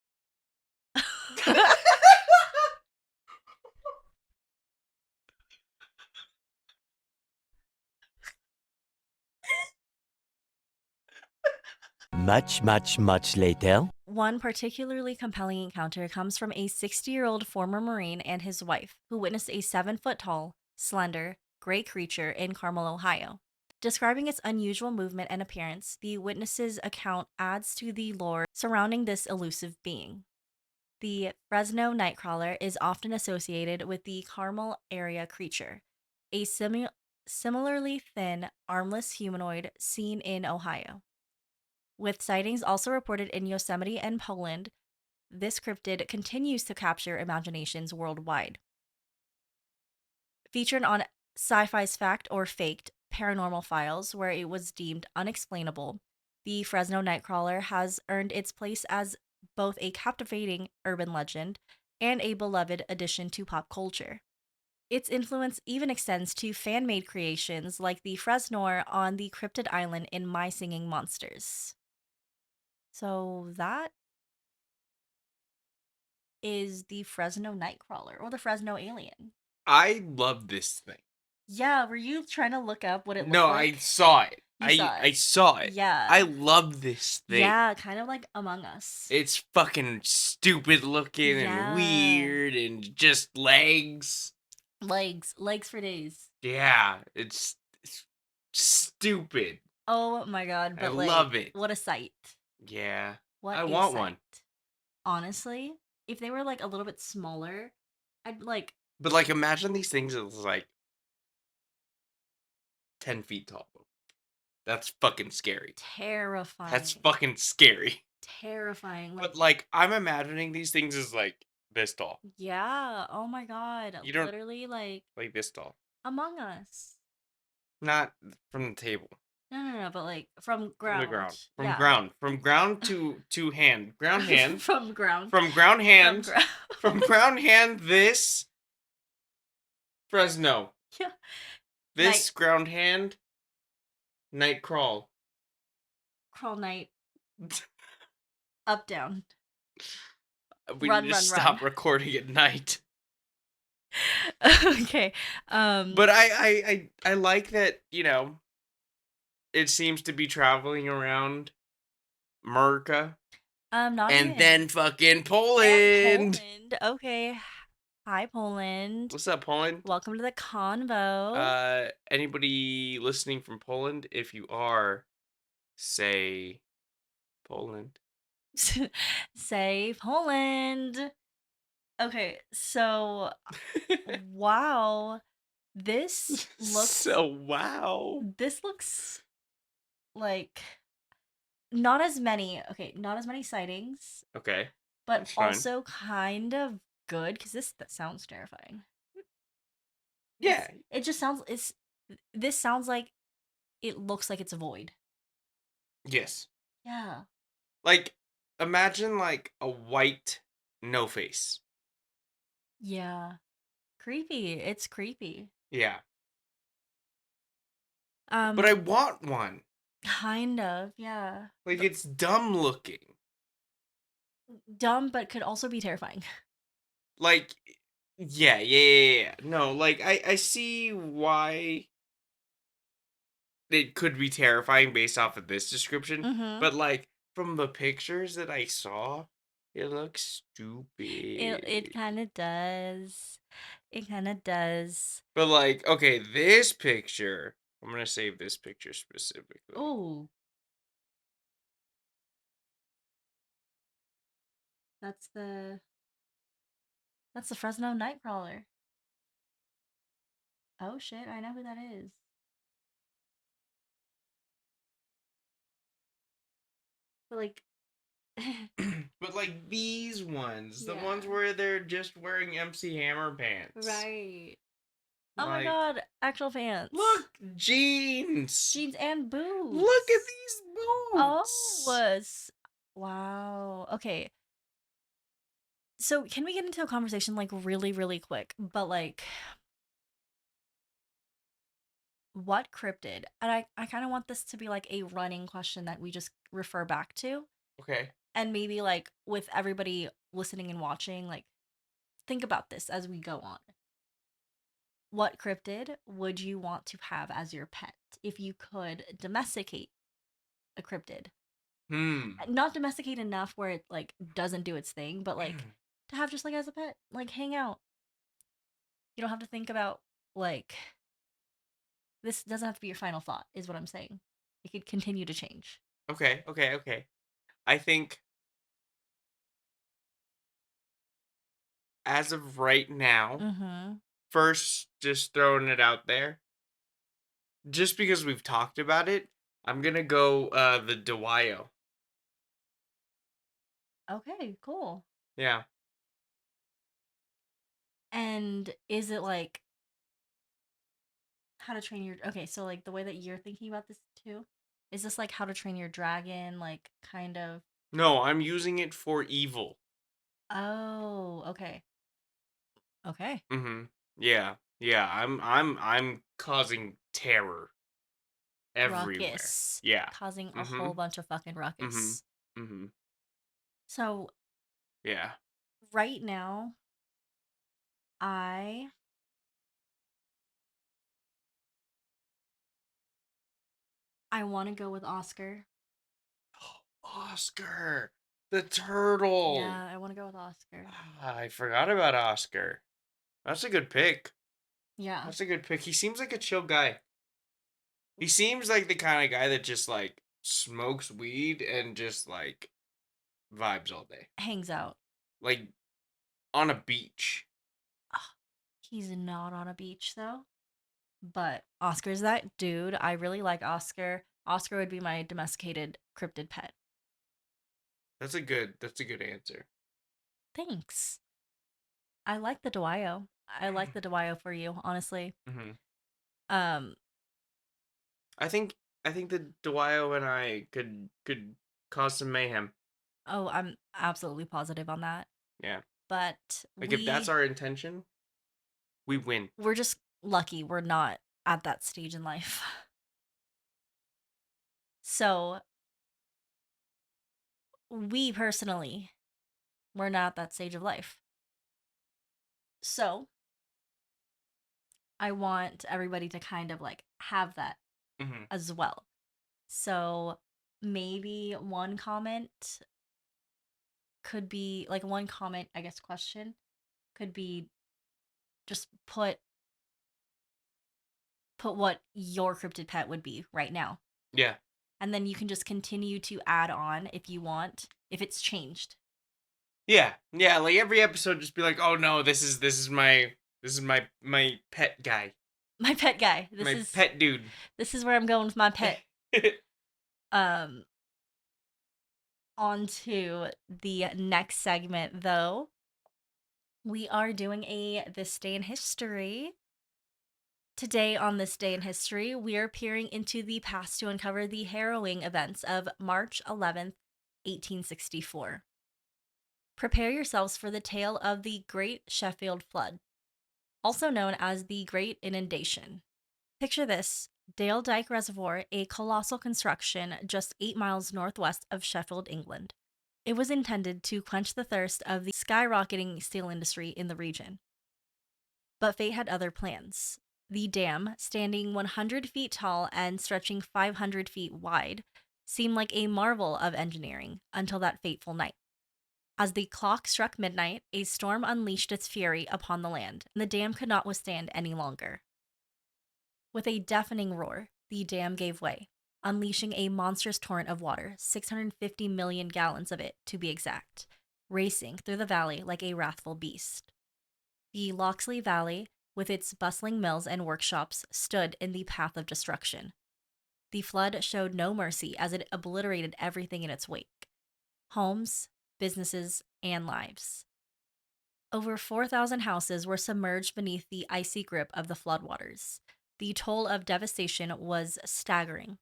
C: Much later.
A: One particularly compelling encounter comes from a 60-year-old former Marine and his wife, who witnessed a 7-foot tall, slender, gray creature in Carmel, Ohio. Describing its unusual movement and appearance, the witness's account adds to the lore surrounding this elusive being. The Fresno Nightcrawler is often associated with the Carmel area creature, a similarly thin, armless humanoid seen in Ohio. With sightings also reported in Yosemite and Poland, this cryptid continues to capture imaginations worldwide. Featured on Sci-Fi's Fact or Faked Paranormal Files, where it was deemed unexplainable, the Fresno Nightcrawler has earned its place as both a captivating urban legend and a beloved addition to pop culture. Its influence even extends to fan-made creations like the Fresnor on the cryptid island in My Singing Monsters. So that is the Fresno Nightcrawler or the Fresno Alien.
B: I love this thing.
A: Yeah, were you trying to look up what it looked
B: No,
A: like?
B: I saw it.
A: You saw
B: I
A: it.
B: saw it.
A: Yeah.
B: I love this thing.
A: Yeah, kind of like Among Us.
B: It's fucking stupid looking
A: Yeah.
B: and weird and just legs.
A: Legs for days.
B: Yeah, it's stupid.
A: Oh my god,
B: I
A: but
B: love it.
A: What a sight.
B: Yeah.
A: What
B: I
A: a
B: want
A: sight.
B: one.
A: Honestly, if they were like a little bit smaller, I'd like
B: But like, imagine these things as like 10 feet tall. That's fucking scary. That's
A: terrifying.
B: fucking scary.
A: Terrifying.
B: But
A: Like,
B: like, I'm imagining these things as like this tall.
A: yeah. Oh my god.
B: You don't
A: Literally like
B: like this tall.
A: Among Us.
B: Not from the table.
A: No, but like from
B: From the
A: ground.
B: ground. From
A: Yeah.
B: ground. From ground to hand. Ground hand.
A: From ground.
B: From ground
A: From
B: hand.
A: ground.
B: From ground hand. This Fresno.
A: Yeah.
B: This ground hand. Night crawl.
A: Crawl night. Up down.
B: We
A: Run,
B: need to
A: run,
B: stop
A: run.
B: recording at night.
A: Okay.
B: But I like that, it seems to be traveling around America
A: not
B: and
A: even.
B: then fucking
A: And
B: Poland.
A: Poland. Okay. Hi, Poland.
B: What's up, Poland?
A: Welcome to the convo.
B: Anybody listening from Poland? If you are, say Poland.
A: Say Poland. Okay, so wow. This looks
B: So wow.
A: this looks like not as many sightings,
B: Okay,
A: but
B: that's fine.
A: also kind of good because that sounds terrifying.
B: Yeah.
A: It just sounds this sounds like it looks like it's a void.
B: Yes.
A: Yeah.
B: Like, imagine like a white no face.
A: Yeah. Creepy. It's creepy.
B: Yeah. But I want one.
A: Kind of, yeah.
B: Like, it's dumb looking.
A: Dumb, but could also be terrifying.
B: Like, yeah. No, like, I see why it could be terrifying based off of this description.
A: Mm-hmm.
B: But, like, from the pictures that I saw, it looks stupid.
A: It kind of does. It kind of does.
B: But, like, okay, this picture, I'm going to save this picture specifically.
A: Oh. That's the Fresno Nightcrawler. Oh shit, I know who that is. But like
B: But like these ones, the ones
A: Yeah.
B: where they're just wearing MC Hammer pants.
A: Right. Oh my
B: Like,
A: god, actual pants.
B: look, jeans.
A: Jeans and boots.
B: Look at these
A: Oh,
B: boots.
A: wow. Okay. So can we get into a conversation like really, really quick? But like what cryptid? And I kind of want this to be like a running question that we just refer back to.
B: Okay.
A: And maybe like with everybody listening and watching, like think about this as we go on. What cryptid would you want to have as your pet if you could domesticate a cryptid? Not domesticate enough where it like doesn't do its thing, but like to have just like as a pet, like hang out. You don't have to think about like this doesn't have to be your final thought, is what I'm saying. It could continue to change.
B: Okay. I think as of right now,
A: Mm-hmm.
B: first just throwing it out there, just because we've talked about it, I'm gonna go the Dewio.
A: Okay, cool.
B: Yeah.
A: And is it like how to train your okay, so like the way that you're thinking about this too? Is this like how to train your dragon, like kind of
B: No, I'm using it for evil.
A: Oh, okay. Okay.
B: Mm-hmm. Yeah. I'm causing terror everywhere.
A: Ruckus.
B: Yeah.
A: Causing a
B: Mm-hmm.
A: whole bunch of fucking
B: Mm-hmm.
A: ruckus.
B: Mm-hmm.
A: So
B: Yeah.
A: right now, I want to go with Oscar.
B: Oscar, the turtle.
A: Yeah, I want to go with Oscar.
B: I forgot about Oscar. That's a good pick.
A: Yeah.
B: That's a good pick. He seems like a chill guy. He seems like the kind of guy that just like smokes weed and just like vibes all day.
A: Hangs out.
B: Like on a beach.
A: Oh, He's not on a beach though. But Oscar's that dude. I really like Oscar. Oscar would be my domesticated cryptid pet.
B: That's a good answer.
A: Thanks. I like the Dwyo. I like the Dwyo for you, honestly.
B: Mm-hmm.
A: Um,
B: I think I think that Dwyo and I could cause some mayhem.
A: oh, I'm absolutely positive on that.
B: Yeah.
A: But
B: Like if that's our intention, we win.
A: we're just lucky we're not at that stage in life. So, we personally, we're not at that stage of life. So, I want everybody to kind of like have that
B: Mm-hmm.
A: as well. So, maybe one comment could be like one comment, I guess, question could be just put what your cryptid pet would be right now.
B: Yeah.
A: And then you can just continue to add on if you want, if it's changed.
B: Yeah. Yeah. Like every episode, just be like, oh no, this is my pet guy,
A: My pet guy.
B: my pet dude.
A: This is where I'm going with my pet. Um On to the next segment though. We are doing a This Day in History. Today, on This Day in History, we are peering into the past to uncover the harrowing events of March 11th, 1864. Prepare yourselves for the tale of the Great Sheffield Flood, also known as the Great Inundation. Picture this: Dale Dyke Reservoir, a colossal construction just 8 miles northwest of Sheffield, England. It was intended to quench the thirst of the skyrocketing steel industry in the region. But fate had other plans. The dam, standing 100 feet tall and stretching 500 feet wide, seemed like a marvel of engineering until that fateful night. As the clock struck midnight, a storm unleashed its fury upon the land, and the dam could not withstand any longer. With a deafening roar, the dam gave way, unleashing a monstrous torrent of water, 650 million gallons of it to be exact, racing through the valley like a wrathful beast. The Loxley Valley, with its bustling mills and workshops, stood in the path of destruction. The flood showed no mercy as it obliterated everything in its wake: homes, businesses, and lives. Over 4,000 houses were submerged beneath the icy grip of the floodwaters. The toll of devastation was staggering: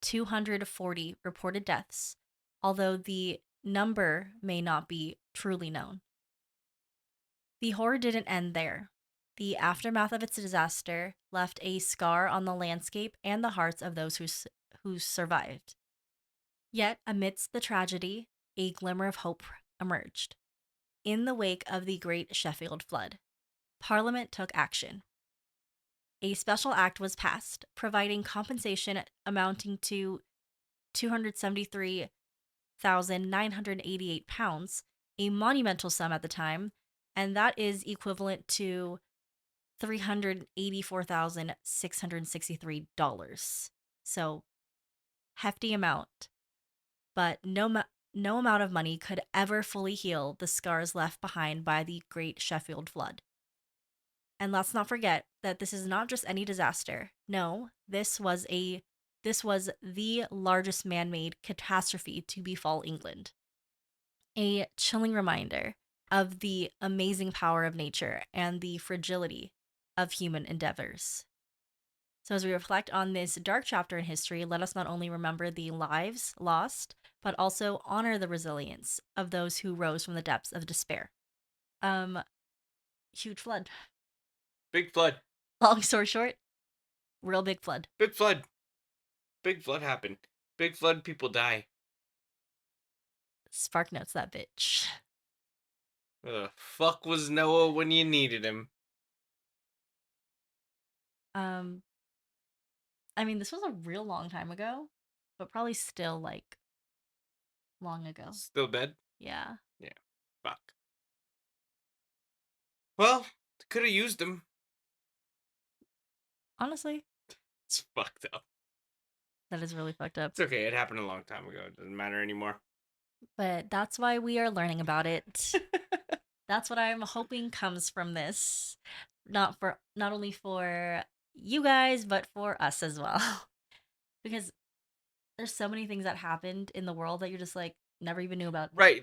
A: 240 reported deaths, although the number may not be truly known. The horror didn't end there. The aftermath of its disaster left a scar on the landscape and the hearts of those who survived. Yet, amidst the tragedy, a glimmer of hope emerged. In the wake of the Great Sheffield Flood, Parliament took action. A special act was passed, providing compensation amounting to £273,988, a monumental sum at the time, and that is equivalent to $384,663. So, hefty amount, but no amount of money could ever fully heal the scars left behind by the Great Sheffield Flood. And let's not forget that this is not just any disaster. No, this was the largest man-made catastrophe to befall England. A chilling reminder of the amazing power of nature and the fragility of human endeavors. So, as we reflect on this dark chapter in history, let us not only remember the lives lost, but also honor the resilience of those who rose from the depths of despair. Um, Huge flood.
B: Big flood.
A: Long story short, real big flood.
B: Big flood. Big flood happened. Big flood. People die.
A: Spark notes that bitch.
B: Where the fuck was Noah when you needed him?
A: Um, I mean, this was a real long time ago, but probably still like long ago.
B: Still dead?
A: Yeah.
B: Yeah. Fuck. Well, could have used him.
A: Honestly,
B: It's fucked up.
A: that is really fucked up.
B: It's okay. It happened a long time ago. It doesn't matter anymore.
A: But that's why we are learning about it. That's what I'm hoping comes from this. Not only for you guys, but for us as well. Because there's so many things that happened in the world that you're just like never even knew about.
B: Right.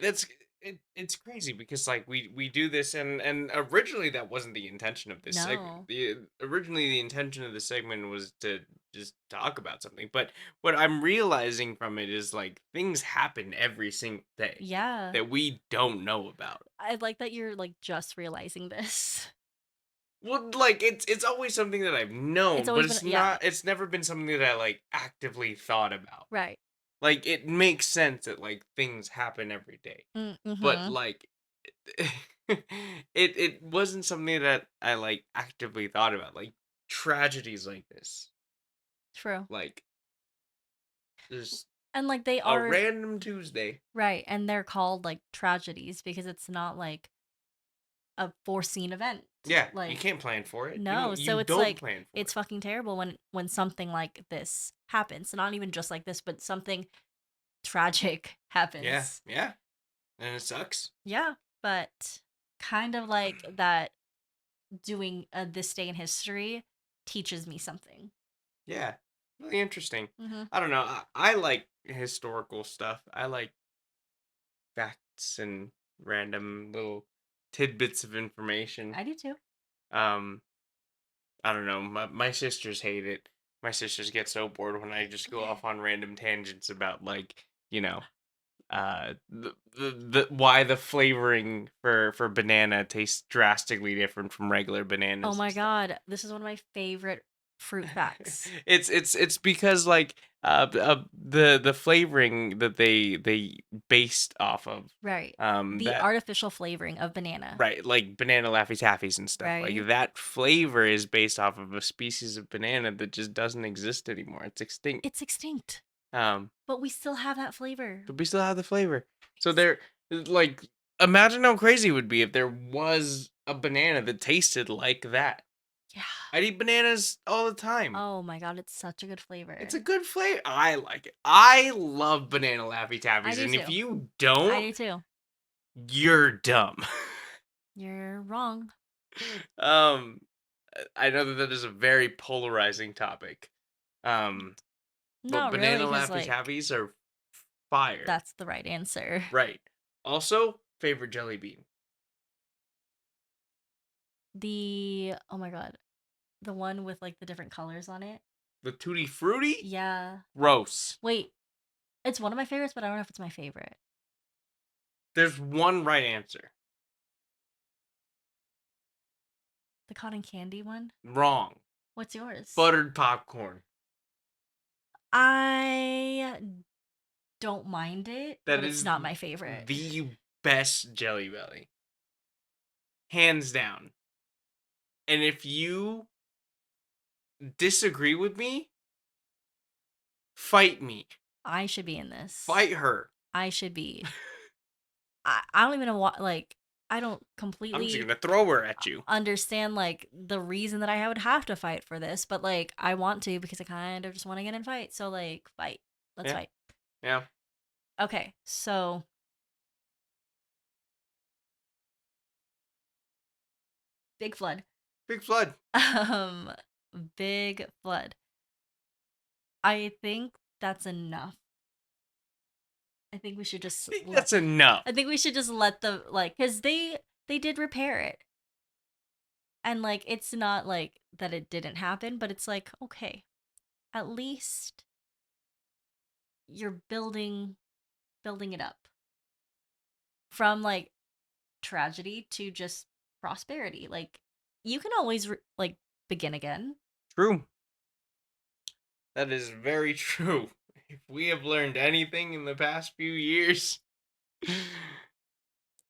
B: It's crazy because like we do this and originally that wasn't the intention of this segment.
A: No.
B: Originally the intention of the segment was to just talk about something. But what I'm realizing from it is like things happen every single day
A: Yeah.
B: that we don't know about.
A: I like that you're like just realizing this.
B: Well, like it's always something that I've
A: It's
B: known, but
A: always been, yeah,
B: it's never been something that I like actively thought about.
A: right.
B: Like it makes sense that like things happen every day. But
A: Mm-hmm.
B: like it wasn't something that I like actively thought about. Like tragedies like this.
A: True.
B: Like just
A: And like they
B: a
A: are
B: random Tuesday.
A: right, and they're called like tragedies because it's not like a foreseen event.
B: Yeah, you
A: Like
B: can't plan for it.
A: no,
B: You
A: so it's
B: don't
A: like
B: plan for
A: it's
B: it.
A: fucking terrible when something like this happens. Not even just like this, but something tragic
B: Yeah,
A: happens.
B: yeah. And it sucks.
A: Yeah, but kind of like that doing this day in history teaches me something.
B: Yeah. Really interesting.
A: Mhm.
B: I don't know. I like historical stuff. I like facts and random little tidbits of information.
A: I do too.
B: Um, I don't know. My sisters hate it. My sisters get so bored when I just go off on random tangents about like, you know, the why the flavoring for banana tastes drastically different from regular
A: Oh
B: bananas and
A: my
B: stuff.
A: god, this is one of my favorite fruit facts.
B: It's because like the flavoring that they based off of
A: Right. The
B: that
A: artificial flavoring of banana.
B: right, like banana Laffy Taffies and stuff.
A: Right?
B: Like that flavor is based off of a species of banana that just doesn't exist anymore. It's extinct.
A: It's extinct,
B: Um,
A: but we still have that flavor.
B: but we still have the flavor. So
A: Crazy.
B: there, like, imagine how crazy it would be if there was a banana that tasted like that.
A: Yeah.
B: I'd eat bananas all the time.
A: Oh my god, it's such a good
B: It's a
A: flavor.
B: good flavor. I like it. I love banana Laffy
A: I
B: Taffies,
A: do
B: and if
A: too.
B: you
A: I
B: don't,
A: do too.
B: you're dumb.
A: You're wrong.
B: um, I know that that is a very polarizing topic. But
A: Not really,
B: banana
A: because,
B: Laffy
A: like,
B: Taffies are fire.
A: that's the right answer.
B: Right. Also, favorite jelly bean.
A: Oh my god, the one with, like, the different colors on it.
B: The Tutti Frutti?
A: Yeah.
B: Gross.
A: Wait, it's one of my favorites, but I don't know if it's my favorite.
B: There's one right answer.
A: The cotton candy one?
B: Wrong.
A: What's yours?
B: Buttered popcorn.
A: I don't mind it,
B: That
A: but it's
B: is
A: not my favorite.
B: the best Jelly Belly. Hands down. And if you disagree with me, fight me.
A: I should be in this.
B: Fight her.
A: I should be. I don't even know what, like, I don't
B: I'm just
A: completely
B: gonna throw her at you.
A: understand, like, the reason that I would have to fight for this, but, like, I want to because I kind of just want to get in fight. So, like, fight. Let's
B: Yeah.
A: fight.
B: Yeah.
A: Okay, so big flood.
B: Big flood.
A: Um, big flood. I think that's enough. I think we should just
B: I think that's enough.
A: I think we should just let the like cuz they did repair it. And like it's not like that it didn't happen, but it's like okay, at least you're building it up from like tragedy to just prosperity. Like you can always like begin again.
B: True. That is very true. If we have learned anything in the past few years,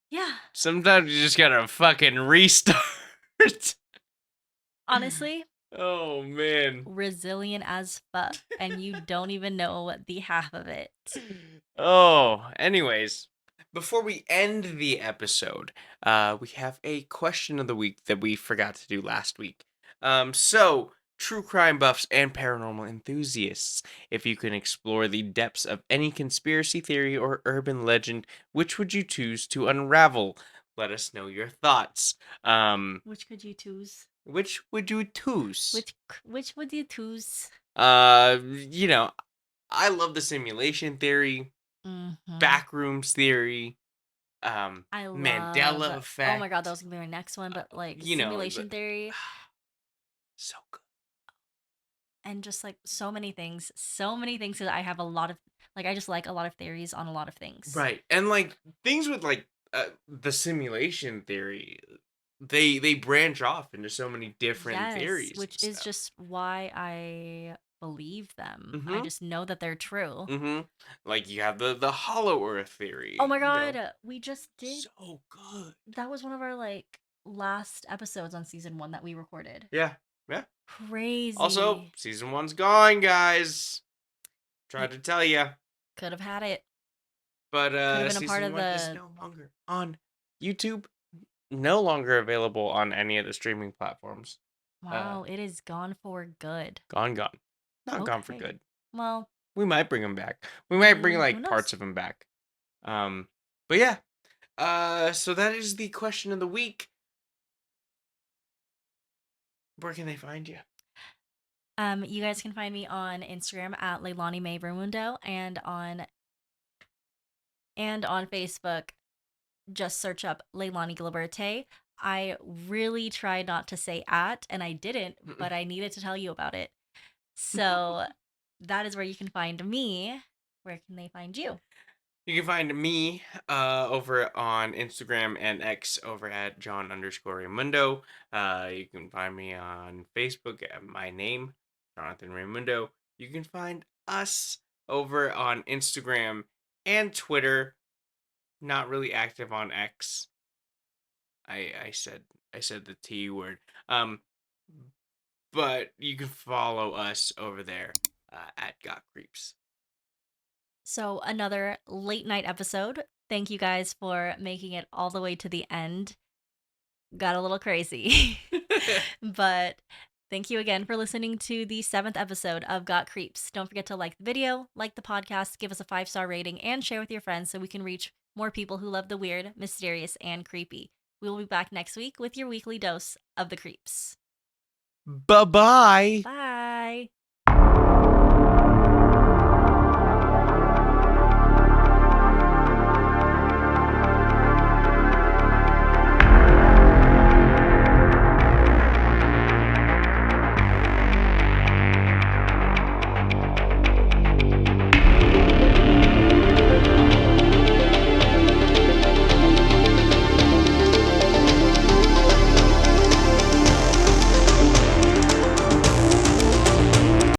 A: Yeah.
B: sometimes you just gotta fucking restart.
A: Honestly,
B: Oh man.
A: resilient as fuck and you don't even know the half of it.
B: Oh, anyways, before we end the episode, we have a question of the week that we forgot to do last week. So true crime buffs and paranormal enthusiasts, if you can explore the depths of any conspiracy theory or urban legend, which would you choose to unravel? Let us know your thoughts.
A: Which could you choose?
B: Which would you choose?
A: Which would you choose?
B: You know, I love the simulation theory,
A: Mm-hmm.
B: backrooms theory,
A: I love.
B: Mandela effect.
A: Oh my god, that was gonna be my next one. But like simulation theory,
B: so good.
A: and just like so many things. That I have a lot of like. I just like a lot of theories on a lot of things.
B: Right, and like things with like the simulation theory, they branch off into so many different theories,
A: which
B: and
A: is
B: stuff.
A: just why I believe them. I
B: Mhm.
A: just know that they're true.
B: Mhm. Like you have the Hollow Earth theory.
A: Oh my
B: you know.
A: god, we just did.
B: So good.
A: That was one of our like last episodes on season 1 that we recorded.
B: Yeah. Yeah.
A: Crazy.
B: Also, season 1's gone, guys. Tried to tell you.
A: Could have had it.
B: But
A: Could have been a part
B: season
A: of
B: 1 is
A: the.
B: no longer on YouTube. No longer available on any of the streaming platforms.
A: Wow, it is gone for good.
B: Gone. Not gone for
A: Okay.
B: good.
A: Well,
B: We might bring them back. We might bring
A: who
B: like
A: knows?
B: parts of them back. But yeah. So that is the question of the week. Where can they find you?
A: You guys can find me on Instagram at Leilani May Bermundo and on Facebook. Just search up Leilani Gilberte. I really tried not to say at, and I didn't, but I needed to tell you about it. So that is where you can find me. Where can they find you?
B: You can find me over on Instagram and X over at John_Raimundo. You can find me on Facebook at my name, Jonathan Raimundo. You can find us over on Instagram and Twitter. Not really active on X. I said the T word. But you can follow us over there at Got Creeps.
A: So another late night episode. Thank you guys for making it all the way to the end. Got a little crazy. But thank you again for listening to the 7th episode of Got Creeps. Don't forget to like the video, like the podcast, give us a 5-star rating, and share with your friends so we can reach more people who love the weird, mysterious, and creepy. We will be back next week with your weekly dose of the creeps.
B: Bye-bye.
A: Bye.